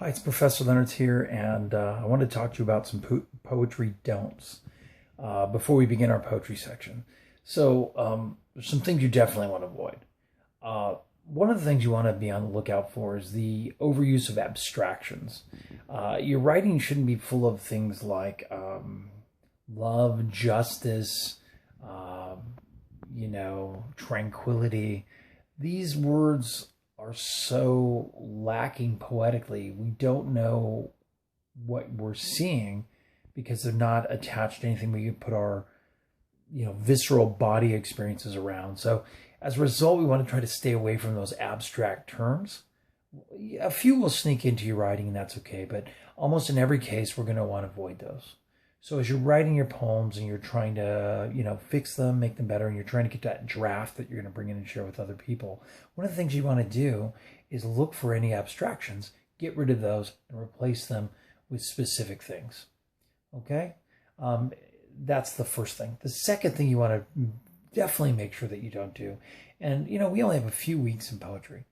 Hi, it's Professor Leonard's here, and I want to talk to you about some poetry don'ts before we begin our poetry section. There's some things you definitely want to avoid. One of the things you want to be on the lookout for is the overuse of abstractions. Your writing shouldn't be full of things like love, justice, tranquility. These words are so lacking poetically. We don't know what we're seeing because they're not attached to anything we can put our, visceral body experiences around. So as a result, we want to try to stay away from those abstract terms. A few will sneak into your writing, and that's okay, but almost in every case, we're going to want to avoid those. So as you're writing your poems and you're trying to, fix them, make them better, and you're trying to get that draft that you're going to bring in and share with other people, one of the things you want to do is look for any abstractions, get rid of those, and replace them with specific things. Okay? That's the first thing. The second thing you want to definitely make sure that you don't do, and, we only have a few weeks in poetry.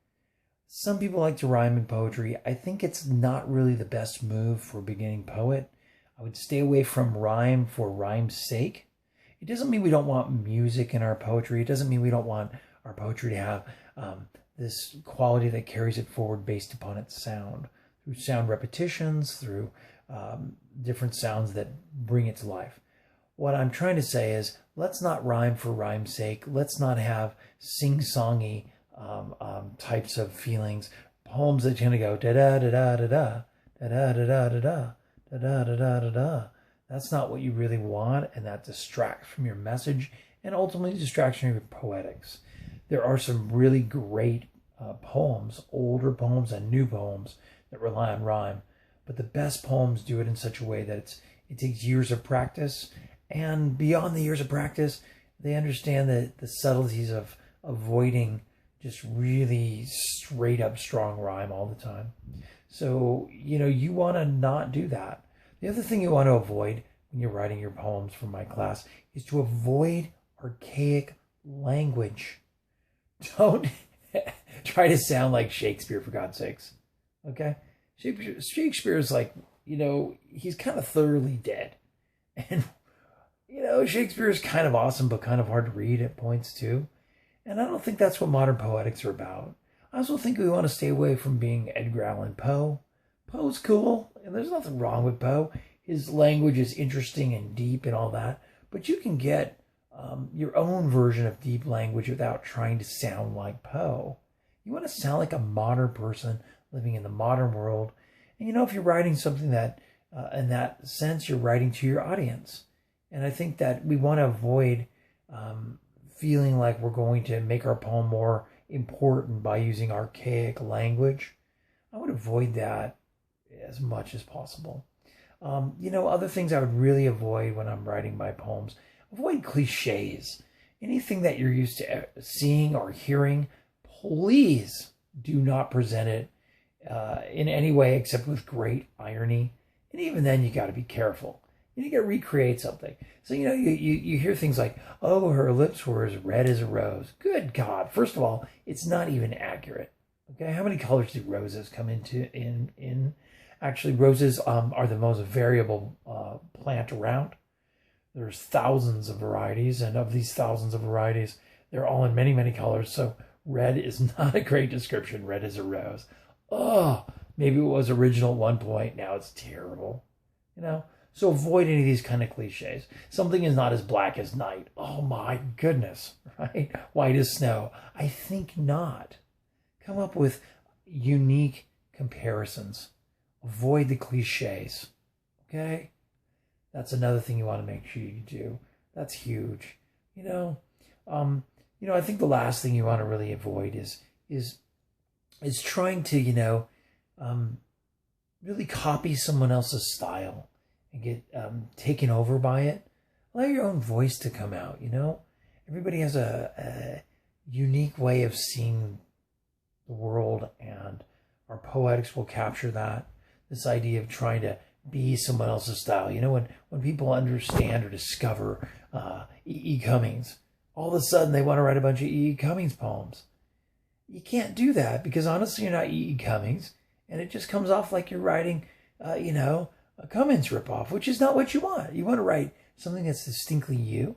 Some people like to rhyme in poetry. I think it's not really the best move for a beginning poet. I would stay away from rhyme for rhyme's sake. It doesn't mean we don't want music in our poetry. It doesn't mean we don't want our poetry to have this quality that carries it forward based upon its sound, through sound repetitions, through different sounds that bring it to life. What I'm trying to say is, let's not rhyme for rhyme's sake. Let's not have sing-songy types of feelings, poems that tend to go da-da-da-da-da-da, da-da-da-da-da-da. Da, da, da, da, da, da. That's not what you really want, and that distracts from your message and ultimately distracts from your poetics. There are some really great poems, older poems and new poems that rely on rhyme, but the best poems do it in such a way that it takes years of practice, and beyond the years of practice, they understand the subtleties of avoiding just really straight up strong rhyme all the time. So, you want to not do that. The other thing you want to avoid when you're writing your poems for my class is to avoid archaic language. Don't try to sound like Shakespeare, for God's sakes. Okay? Shakespeare is like, he's kind of thoroughly dead. And, Shakespeare is kind of awesome, but kind of hard to read at points too. And I don't think that's what modern poetics are about. I also think we want to stay away from being Edgar Allan Poe. Poe's cool, and there's nothing wrong with Poe. His language is interesting and deep and all that, but you can get your own version of deep language without trying to sound like Poe. You want to sound like a modern person living in the modern world. And if you're writing something that, in that sense, you're writing to your audience. And I think that we want to avoid feeling like we're going to make our poem more important by using archaic language. I would avoid that as much as possible. Other things I would really avoid when I'm writing my poems. Avoid cliches. Anything that you're used to seeing or hearing, please do not present it in any way except with great irony. And even then, you got to be careful. You got to recreate something. So, you hear things like, oh, her lips were as red as a rose. Good God. First of all, it's not even accurate. Okay. How many colors do roses come in? Actually, roses are the most variable plant around. There's thousands of varieties. And of these thousands of varieties, they're all in many, many colors. So red is not a great description. Red as a rose. Oh, maybe it was original at one point. Now it's terrible. So avoid any of these kind of cliches. Something is not as black as night. Oh my goodness, right? White as snow. I think not. Come up with unique comparisons. Avoid the cliches. Okay? That's another thing you want to make sure you do. That's huge. I think the last thing you want to really avoid is trying to, really copy someone else's style and get taken over by it. Allow your own voice to come out, Everybody has a unique way of seeing the world, and our poetics will capture that. This idea of trying to be someone else's style. When people understand or discover E.E. Cummings, all of a sudden they want to write a bunch of E.E. Cummings poems. You can't do that because honestly, you're not E.E. Cummings. and it just comes off like you're writing, a Cummins ripoff, which is not what you want. You want to write something that's distinctly you,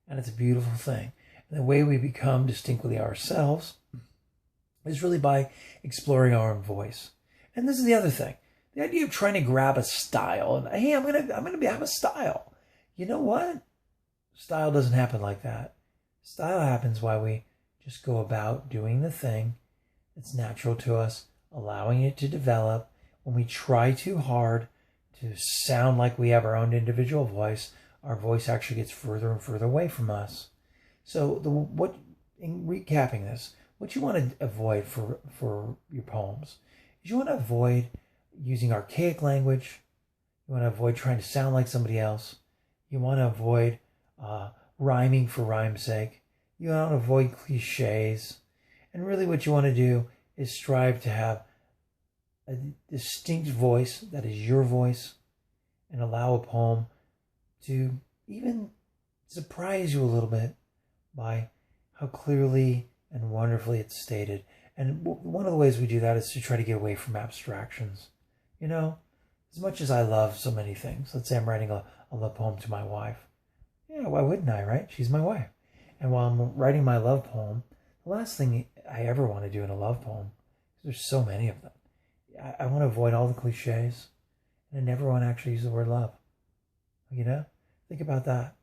and it's a beautiful thing. And the way we become distinctly ourselves is really by exploring our own voice. And this is the other thing. The idea of trying to grab a style and, hey, I'm gonna have a style. You know what? Style doesn't happen like that. Style happens while we just go about doing the thing that's natural to us, allowing it to develop. When we try too hard to sound like we have our own individual voice, our voice actually gets further and further away from us. So in recapping this, what you want to avoid for your poems is you want to avoid using archaic language. You want to avoid trying to sound like somebody else. You want to avoid rhyming for rhyme's sake. You want to avoid cliches. And really what you want to do is strive to have a distinct voice that is your voice, and allow a poem to even surprise you a little bit by how clearly and wonderfully it's stated. And one of the ways we do that is to try to get away from abstractions. As much as I love so many things, let's say I'm writing a love poem to my wife. Yeah, why wouldn't I, right? She's my wife. And while I'm writing my love poem, the last thing I ever want to do in a love poem, because there's so many of them, I want to avoid all the cliches, and I never want to actually use the word love. Think about that.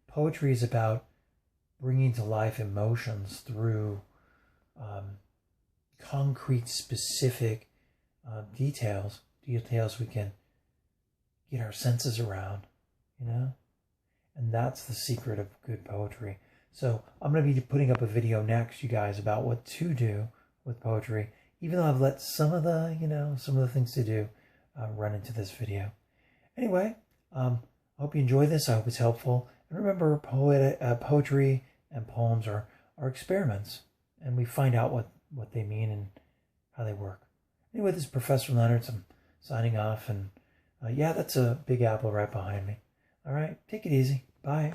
Poetry is about bringing to life emotions through concrete, specific details we can get our senses around, And that's the secret of good poetry. So I'm going to be putting up a video next, you guys, about what to do with poetry, even though I've let some of the things to do run into this video. Anyway, I hope you enjoy this. I hope it's helpful. And remember, poetry and poems are experiments, and we find out what they mean and how they work. Anyway, this is Professor Leonard. I'm signing off, and yeah, that's a big apple right behind me. All right, take it easy. Bye.